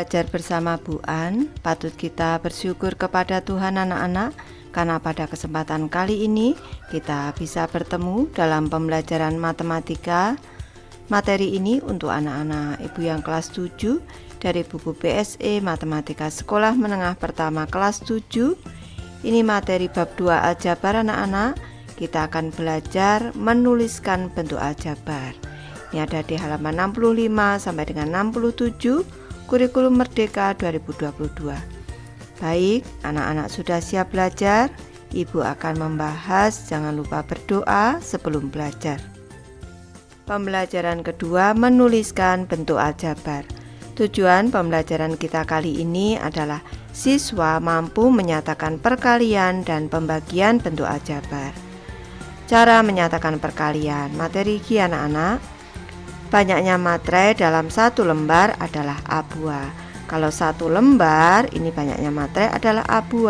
belajar bersama Bu An, patut kita bersyukur kepada Tuhan anak-anak, karena pada kesempatan kali ini kita bisa bertemu dalam pembelajaran matematika. Materi ini untuk anak-anak ibu yang kelas 7 dari buku BSE Matematika Sekolah Menengah Pertama kelas 7. Ini materi bab 2 aljabar anak-anak. Kita akan belajar menuliskan bentuk aljabar. Ini ada di halaman 65 sampai dengan 67. Kurikulum Merdeka 2022. Baik, anak-anak sudah siap belajar? Ibu akan membahas, jangan lupa berdoa sebelum belajar. Pembelajaran kedua, menuliskan bentuk aljabar. Tujuan pembelajaran kita kali ini adalah siswa mampu menyatakan perkalian dan pembagian bentuk aljabar. Cara menyatakan perkalian, materi G anak-anak. Banyaknya materai dalam satu lembar adalah A2. Kalau satu lembar, ini banyaknya materai adalah A2.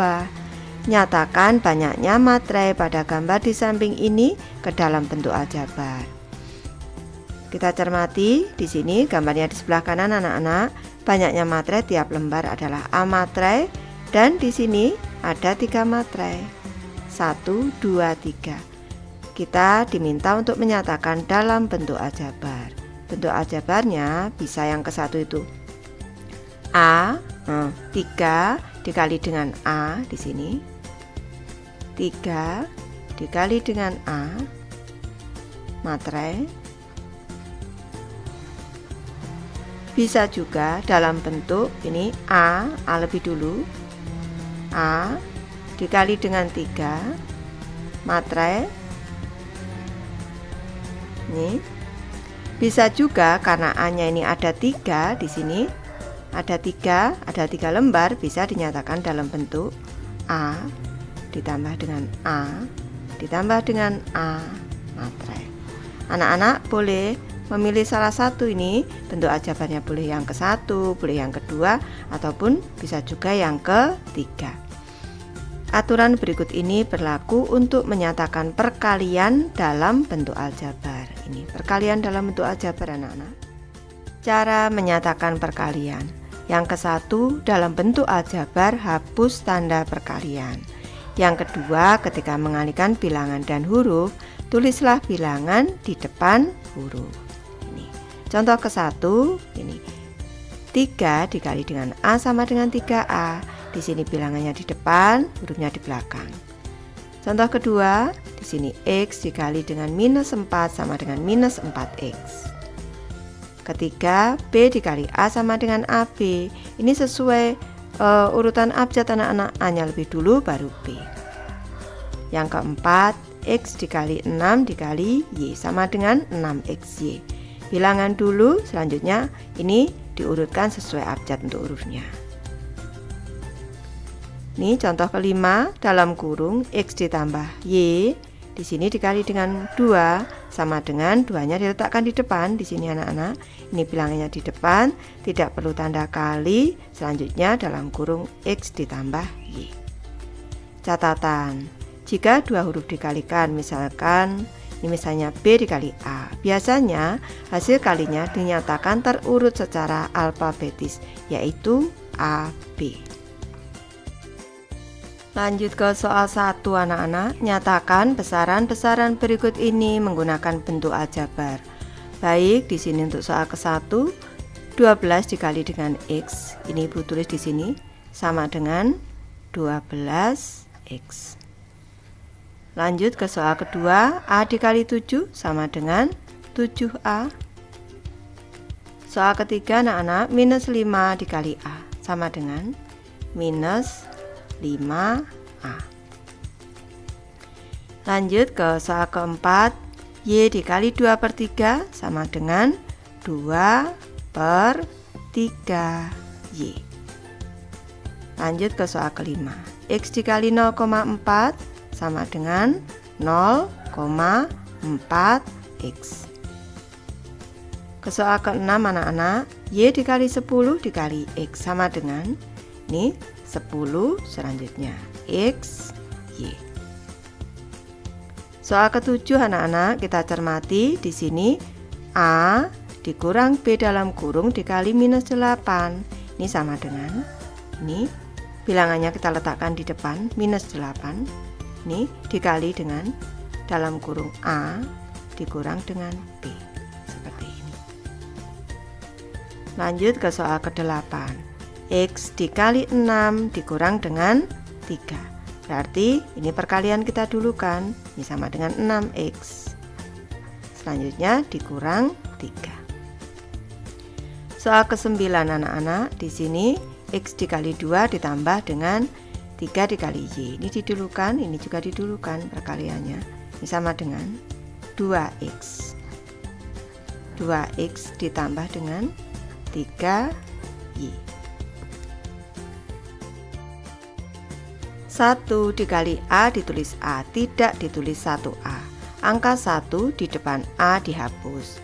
Nyatakan banyaknya materai pada gambar di samping ini ke dalam bentuk aljabar. Kita cermati di sini gambarnya di sebelah kanan anak-anak. Banyaknya materai tiap lembar adalah A materai dan di sini ada 3 materai. 1, 2, 3. Kita diminta untuk menyatakan dalam bentuk aljabar. Bentuk aljabarnya bisa yang ke satu itu A 3 dikali dengan A di sini, 3 dikali dengan A materai. Bisa juga dalam bentuk ini A lebih dulu, A dikali dengan 3 materai. Ini bisa juga karena A-nya ini ada 3 di sini. Ada 3 lembar, bisa dinyatakan dalam bentuk A ditambah dengan A ditambah dengan A materai. Anak-anak boleh memilih salah satu ini, bentuk aljabarnya boleh yang ke satu, boleh yang kedua, ataupun bisa juga yang ketiga. Aturan berikut ini berlaku untuk menyatakan perkalian dalam bentuk aljabar. Ini perkalian dalam bentuk aljabar anak-anak. Cara menyatakan perkalian. Yang ke satu, dalam bentuk aljabar hapus tanda perkalian. Yang kedua, ketika mengalihkan bilangan dan huruf, tulislah bilangan di depan huruf. Ini contoh ke satu, ini 3 dikali dengan A sama dengan 3A. Di sini bilangannya di depan, hurufnya di belakang. Contoh kedua, di sini X dikali dengan minus 4 sama dengan minus 4X. Ketiga, B dikali A sama dengan AB. Ini sesuai urutan abjad anak-anak, A-nya lebih dulu baru B. Yang keempat, X dikali 6 dikali Y sama dengan 6XY. Bilangan dulu, selanjutnya ini diurutkan sesuai abjad untuk hurufnya. Ini contoh kelima, dalam kurung X ditambah Y, di sini dikali dengan 2 sama dengan 2-nya diletakkan di depan. Di sini anak-anak, ini bilangannya di depan, tidak perlu tanda kali. Selanjutnya dalam kurung X ditambah Y. Catatan, jika dua huruf dikalikan, misalkan ini misalnya B dikali A, biasanya hasil kalinya dinyatakan terurut secara alfabetis, yaitu AB. Lanjut ke soal 1 anak-anak. Nyatakan besaran-besaran berikut ini menggunakan bentuk aljabar. Baik, di sini untuk soal ke-1, 12 dikali dengan X. Ini Ibu tulis di sini sama dengan 12X. Lanjut ke soal kedua, A dikali 7 sama dengan 7A. Soal ketiga anak-anak, minus 5 dikali A sama dengan minus 5A. Lanjut ke soal keempat, Y dikali 2/3 sama dengan 2/3Y. Lanjut ke soal kelima, X dikali 0,4 sama dengan 0,4X. Ke soal ke-6 anak-anak, Y dikali 10 dikali X sama dengan ini 10, selanjutnya X, Y. Soal ke-7 anak-anak, kita cermati di sini A dikurang B dalam kurung dikali minus 8. Ini sama dengan ini, bilangannya kita letakkan di depan, minus 8. Ini dikali dengan dalam kurung A dikurang dengan B. Seperti ini. Lanjut ke soal ke-8. X dikali 6 dikurang dengan 3. Berarti ini perkalian kita dulu kan. Ini sama dengan 6X. Selanjutnya dikurang 3. Soal ke-9 anak-anak, di sini X dikali 2 ditambah dengan 3 dikali Y. Ini didulukan, ini juga didulukan perkaliannya. Ini sama dengan 2X. 2X ditambah dengan 3Y. 1 dikali A ditulis A, tidak ditulis 1A. Angka 1 di depan A dihapus.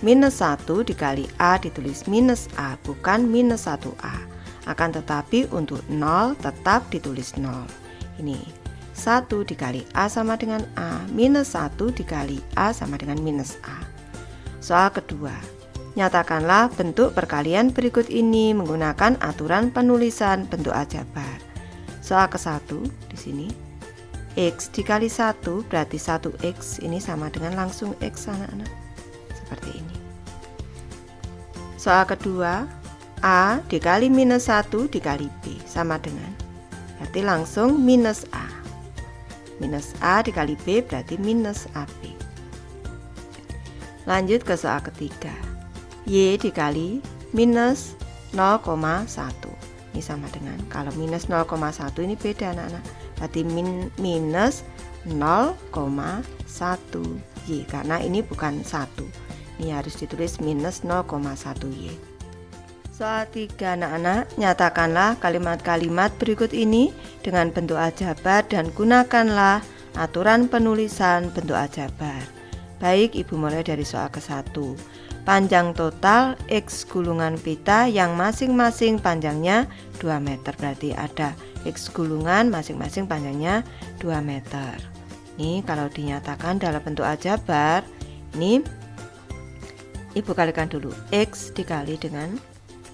Minus 1 dikali A ditulis minus A, bukan minus 1A. Akan tetapi untuk 0 tetap ditulis 0. Ini 1 dikali A sama dengan A, minus 1 dikali A sama dengan minus A. Soal kedua, nyatakanlah bentuk perkalian berikut ini menggunakan aturan penulisan bentuk aljabar. Soal ke-1 di sini, X dikali 1 berarti 1X, ini sama dengan langsung X anak-anak. Seperti ini. Soal kedua, A dikali minus 1 dikali B sama dengan, berarti langsung minus A. Minus A dikali B berarti minus AB. Lanjut ke soal ketiga. Y dikali minus 0,1. Ini sama dengan, kalau minus 0,1 ini beda anak-anak. Berarti minus 0,1 Y, karena ini bukan 1. Ini harus ditulis minus 0,1 Y. Soal 3 anak-anak, nyatakanlah kalimat-kalimat berikut ini dengan bentuk aljabar dan gunakanlah aturan penulisan bentuk aljabar. Baik, Ibu mulai dari soal ke-1. Panjang total X gulungan pita yang masing-masing panjangnya 2 meter. Berarti ada X gulungan masing-masing panjangnya 2 meter. Ini kalau dinyatakan dalam bentuk aljabar, ini Ibu kalikan dulu. X dikali dengan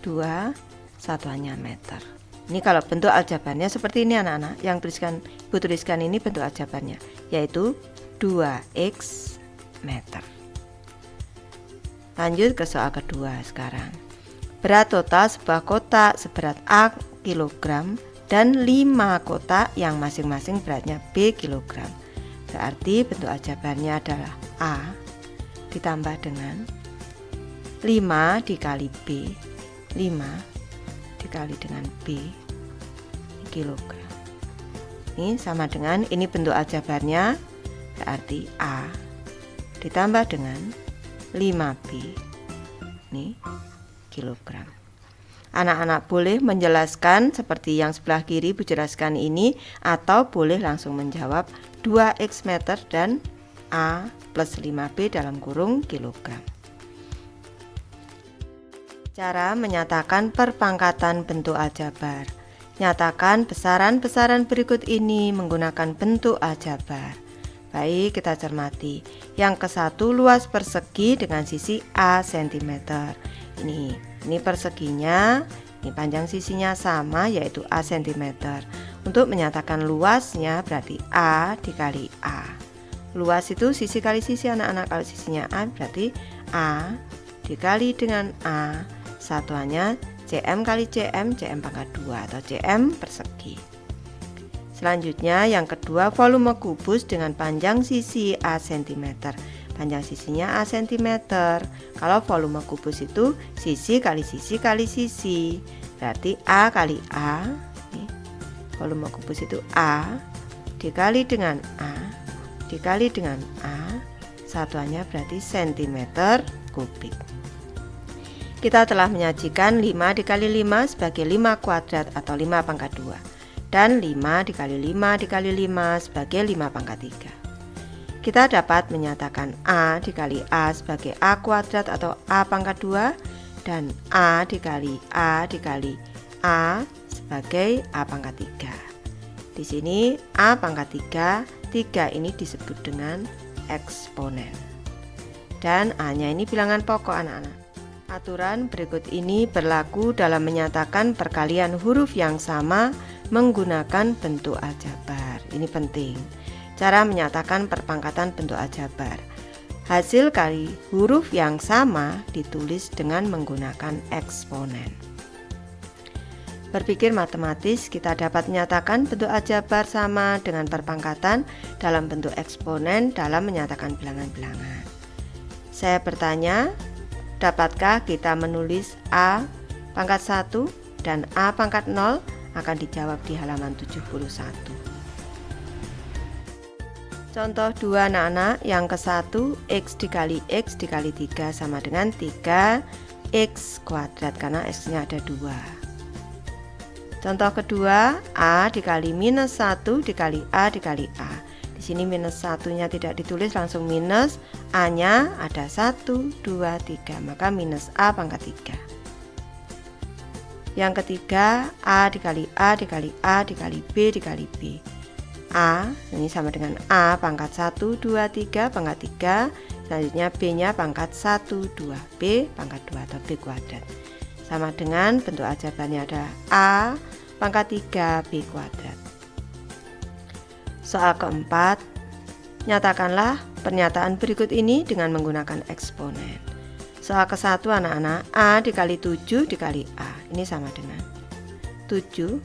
2 satuannya meter. Ini kalau bentuk aljabarnya seperti ini anak-anak. Yang Ibu tuliskan ini bentuk aljabarnya, yaitu 2X meter. Lanjut ke soal kedua sekarang. Berat total sebuah kotak seberat A kilogram dan 5 kotak yang masing-masing beratnya B kilogram. Berarti bentuk aljabarnya adalah A ditambah dengan 5 dikali B, 5 dikali dengan B kilogram. Ini sama dengan, ini bentuk aljabarnya, berarti A ditambah dengan 5B, ini kilogram. Anak-anak boleh menjelaskan seperti yang sebelah kiri Bu jelaskan ini, atau boleh langsung menjawab 2X meter dan A plus 5B dalam kurung kilogram. Cara menyatakan perpangkatan bentuk aljabar. Nyatakan besaran-besaran berikut ini menggunakan bentuk aljabar. Baik, kita cermati. Yang ke-1, luas persegi dengan sisi A cm. Ini perseginya, ini panjang sisinya sama, yaitu A cm. Untuk menyatakan luasnya berarti A dikali A. Luas itu sisi kali sisi anak-anak. Kalau sisinya A berarti A dikali dengan A, satuannya cm kali cm, cm pangkat 2 atau cm persegi. Selanjutnya yang kedua, volume kubus dengan panjang sisi A cm. Panjang sisinya A cm. Kalau volume kubus itu sisi kali sisi kali sisi, berarti A kali A. Volume kubus itu A dikali dengan A dikali dengan A, satuannya berarti cm kubik. Kita telah menyajikan 5 dikali 5 sebagai 5 kuadrat atau 5 pangkat 2, dan 5 dikali 5 dikali 5 sebagai 5 pangkat 3. Kita dapat menyatakan A dikali A sebagai A kuadrat atau A pangkat 2, dan A dikali A dikali A sebagai A pangkat 3. Di sini A pangkat 3 ini disebut dengan eksponen. Dan A-nya ini bilangan pokok anak-anak. Aturan berikut ini berlaku dalam menyatakan perkalian huruf yang sama menggunakan bentuk aljabar. Ini penting. Cara menyatakan perpangkatan bentuk aljabar. Hasil kali huruf yang sama ditulis dengan menggunakan eksponen. Berpikir matematis, kita dapat menyatakan bentuk aljabar sama dengan perpangkatan dalam bentuk eksponen dalam menyatakan bilangan-bilangan. Saya bertanya, dapatkah kita menulis A pangkat 1 dan A pangkat 0? Akan dijawab di halaman 71. Contoh 2 anak-anak, yang ke-1 X dikali 3 sama dengan 3X kuadrat karena X-nya ada 2. Contoh kedua, A dikali minus 1 dikali A dikali A. Di sini minus 1-nya tidak ditulis, langsung minus, A-nya ada 1, 2, 3, maka minus A pangkat 3. Yang ketiga, A dikali A dikali A dikali B dikali B. A, ini sama dengan A pangkat 1, 2, 3, pangkat 3. Selanjutnya B-nya pangkat 1, 2, B pangkat 2 atau B kuadrat. Sama dengan bentuk aljabarnya ada A pangkat 3 B kuadrat. Soal keempat, nyatakanlah pernyataan berikut ini dengan menggunakan eksponen. Soal ke-1 anak-anak, A dikali 7 dikali A. Ini sama dengan 7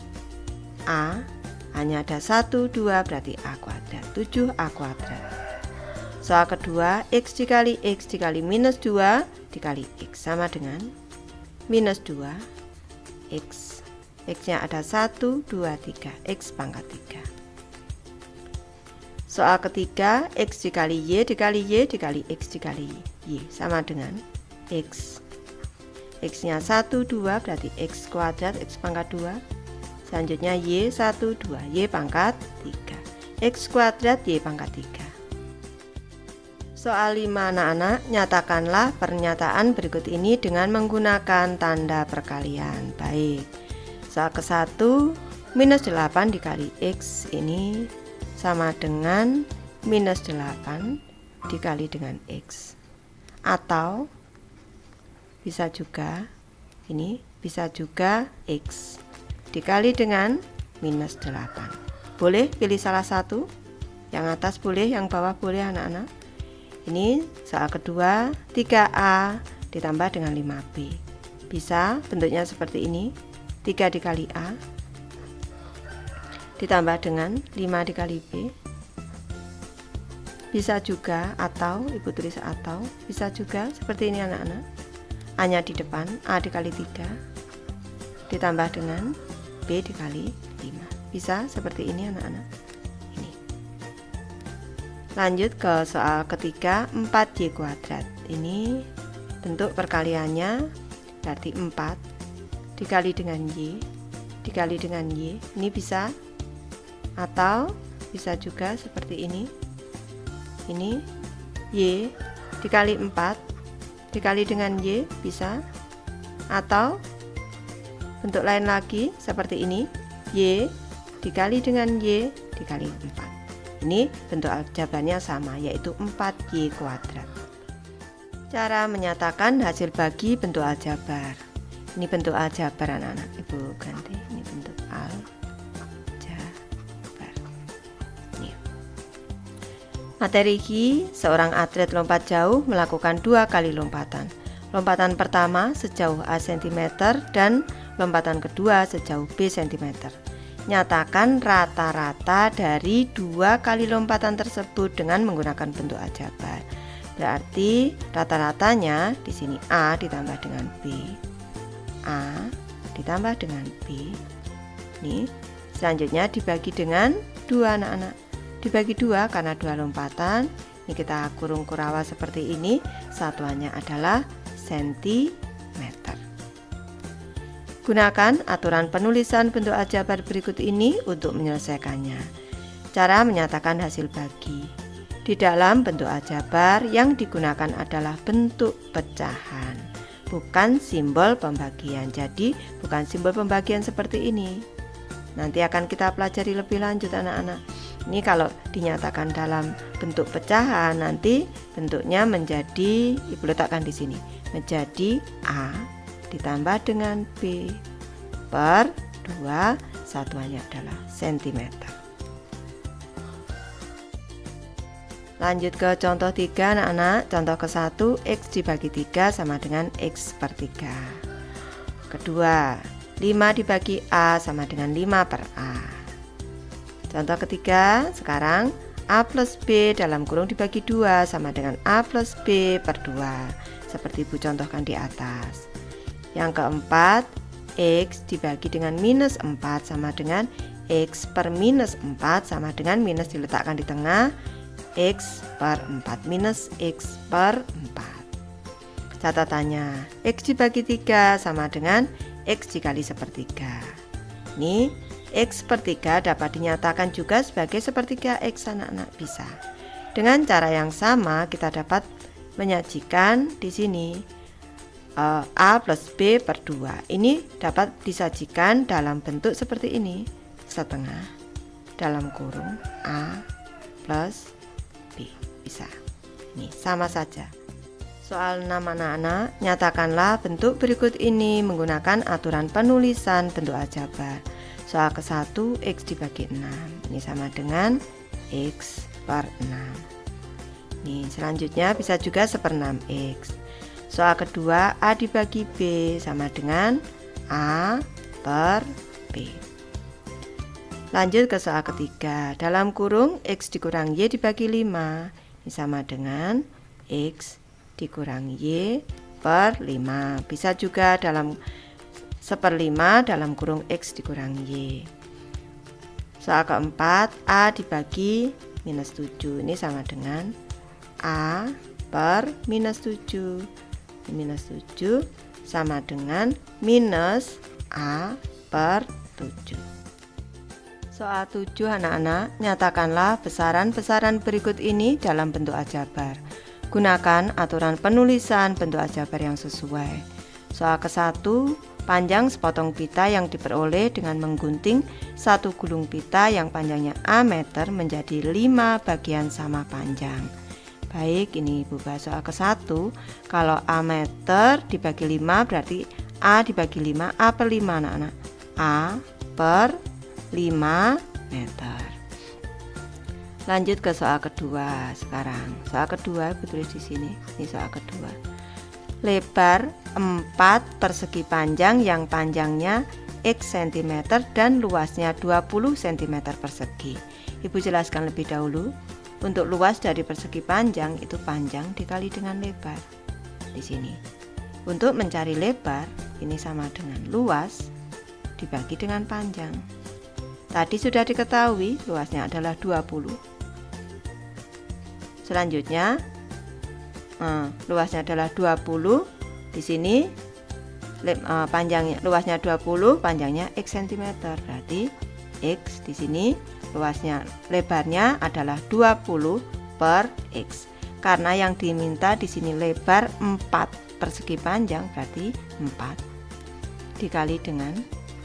A, hanya ada 1, 2 berarti A kuadrat, 7A kuadrat. Soal kedua, X dikali minus 2 dikali X sama dengan minus 2 X. X-nya ada 1, 2, 3, X pangkat 3. Soal ketiga, X dikali Y dikali Y dikali X dikali Y sama dengan X. X-nya 1, 2 berarti X kuadrat, X pangkat 2. Selanjutnya Y 1, 2, Y pangkat 3, X kuadrat, Y pangkat 3. Soal 5 anak-anak, nyatakanlah pernyataan berikut ini dengan menggunakan tanda perkalian. Baik, soal ke-1, minus 8 dikali X ini sama dengan minus 8 dikali dengan X. Atau bisa juga, ini bisa juga X dikali dengan minus 8. Boleh pilih salah satu, yang atas boleh, yang bawah boleh anak-anak. Ini soal kedua, 3A ditambah dengan 5B. Bisa bentuknya seperti ini, 3 dikali A ditambah dengan 5 dikali B. Bisa juga atau, ibu tulis atau, bisa juga seperti ini anak-anak. A-nya di depan, A dikali 3 ditambah dengan B dikali 5. Bisa seperti ini anak-anak. Lanjut ke soal ketiga, 4Y kuadrat. Ini bentuk perkaliannya berarti 4 dikali dengan Y dikali dengan Y. Ini bisa atau bisa juga seperti ini. Ini Y dikali 4 dikali dengan Y bisa, atau bentuk lain lagi seperti ini, Y dikali dengan Y dikali 4. Ini bentuk aljabarnya sama, yaitu 4Y kuadrat. Cara menyatakan hasil bagi bentuk aljabar. Ini bentuk aljabar anak-anak, ibu ganti. Ini bentuk aljabar. Ini. Materi Ki, seorang atlet lompat jauh melakukan 2 kali lompatan. Lompatan pertama sejauh A cm dan lompatan kedua sejauh B cm. Nyatakan rata-rata dari 2 kali lompatan tersebut dengan menggunakan bentuk aljabar. Berarti rata-ratanya di sini A ditambah dengan B, A ditambah dengan B. Nih, selanjutnya dibagi dengan 2 anak-anak. Dibagi 2 karena 2 lompatan. Ini kita kurung kurawa seperti ini. Satuannya adalah sentimeter. Gunakan aturan penulisan bentuk aljabar berikut ini untuk menyelesaikannya. Cara menyatakan hasil bagi. Di dalam bentuk aljabar yang digunakan adalah bentuk pecahan, bukan simbol pembagian. Jadi bukan simbol pembagian seperti ini. Nanti akan kita pelajari lebih lanjut anak-anak. Ini kalau dinyatakan dalam bentuk pecahan, nanti bentuknya menjadi, Ibu letakkan di sini, menjadi A ditambah dengan B per 2, satuannya adalah sentimeter. Lanjut ke contoh 3 anak-anak. Contoh ke-1, X dibagi 3 sama dengan X per 3. Kedua, 5 dibagi A sama dengan 5 per A. Contoh ketiga, sekarang A plus B dalam kurung dibagi 2 sama dengan A plus B per 2, seperti Ibu contohkan di atas. Yang keempat, X dibagi dengan minus 4 sama dengan X per minus 4 sama dengan minus diletakkan di tengah, X per 4 minus X per 4. Catatannya, X dibagi 3 sama dengan X dikali sepertiga. Ini X per 3 dapat dinyatakan juga sebagai sepertiga X anak-anak, bisa. Dengan cara yang sama kita dapat menyajikan di sini A plus B per 2. Ini dapat disajikan dalam bentuk seperti ini, setengah dalam kurung A plus B, bisa. Ini sama saja. Soal 6 anak-anak, nyatakanlah bentuk berikut ini menggunakan aturan penulisan bentuk aljabar. Soal ke-1, X dibagi 6. Ini sama dengan X per 6. Nih, selanjutnya bisa juga 1/6 X. Soal kedua, A dibagi B sama dengan A per B. Lanjut ke soal ketiga. Dalam kurung X dikurang Y dibagi 5. Ini sama dengan X dikurang Y per 5. Bisa juga dalam 1/5 dalam kurung X dikurang Y. Soal keempat, A dibagi minus 7. Ini sama dengan A per minus 7. Minus 7 sama dengan minus A per 7. Soal 7 anak-anak, nyatakanlah besaran-besaran berikut ini dalam bentuk aljabar. Gunakan aturan penulisan bentuk aljabar yang sesuai. Soal ke-1, panjang sepotong pita yang diperoleh dengan menggunting satu gulung pita yang panjangnya A meter menjadi 5 bagian sama panjang. Baik, ini Ibu bahas soal ke-1. Kalau A meter dibagi 5 berarti A dibagi 5, A per 5 anak-anak. A per 5 meter. Lanjut ke soal kedua sekarang. Soal kedua Ibu tulis di sini. Ini soal kedua. Lebar 4 persegi panjang yang panjangnya X cm dan luasnya 20 cm persegi. Ibu jelaskan lebih dahulu. Untuk luas dari persegi panjang itu panjang dikali dengan lebar. Di sini. Untuk mencari lebar ini sama dengan luas dibagi dengan panjang. Tadi sudah diketahui luasnya adalah 20. Selanjutnya luasnya adalah 20. Di sini panjangnya luasnya 20, panjangnya X cm. Berarti X di sini luasnya lebarnya adalah 20 per X. Karena yang diminta di sini lebar 4 persegi panjang, berarti 4 dikali dengan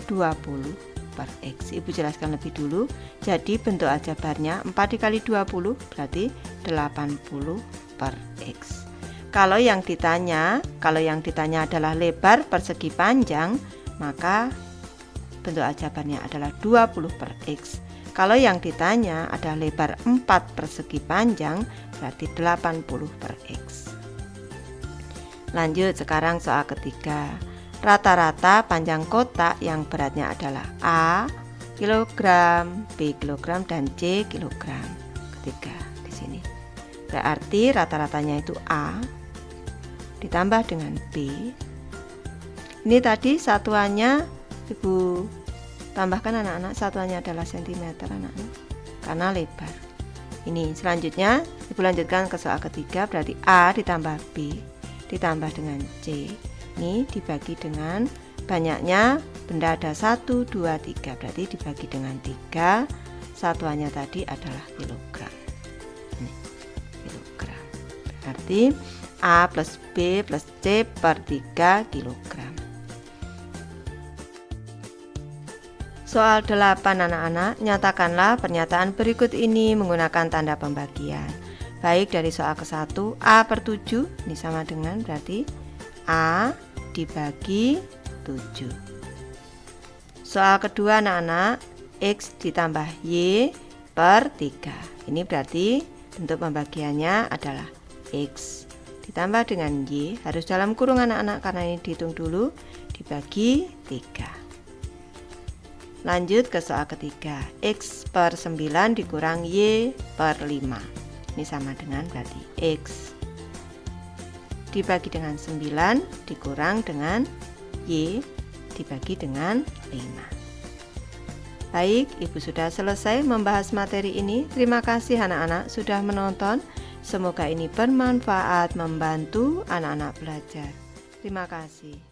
20 per X. Ibu jelaskan lebih dulu. Jadi bentuk aljabarnya 4 dikali 20 berarti 80 per X. Kalau yang ditanya adalah lebar persegi panjang, maka bentuk aljabarnya adalah 20 per X. Kalau yang ditanya adalah lebar 4 persegi panjang, berarti 80 per X. Lanjut sekarang soal ketiga. Rata-rata panjang kotak yang beratnya adalah A kilogram, B kilogram, dan C kilogram. Ketiga di sini. Berarti rata-ratanya itu A ditambah dengan B. Ini tadi satuannya Ibu tambahkan anak-anak, satuannya adalah sentimeter anak-anak karena lebar. Ini selanjutnya Ibu lanjutkan ke soal ketiga, berarti A ditambah B ditambah dengan C. Ini dibagi dengan banyaknya benda ada 1, 2, 3, berarti dibagi dengan 3. Satuannya tadi adalah kilogram. Ini kilogram. Berarti A plus B plus C per 3 kilogram. Soal 8 anak-anak, nyatakanlah pernyataan berikut ini menggunakan tanda pembagian. Baik dari soal ke-1, A per 7, ini sama dengan berarti A dibagi 7. Soal kedua anak-anak, X ditambah Y per 3. Ini berarti bentuk pembagiannya adalah X ditambah dengan Y, harus dalam kurung anak-anak karena ini dihitung dulu, dibagi 3. Lanjut ke soal ketiga, X per 9 dikurang Y per 5. Ini sama dengan berarti X dibagi dengan 9 dikurang dengan Y dibagi dengan 5. Baik, Ibu sudah selesai membahas materi ini. Terima kasih anak-anak sudah menonton. Semoga ini bermanfaat membantu anak-anak belajar. Terima kasih.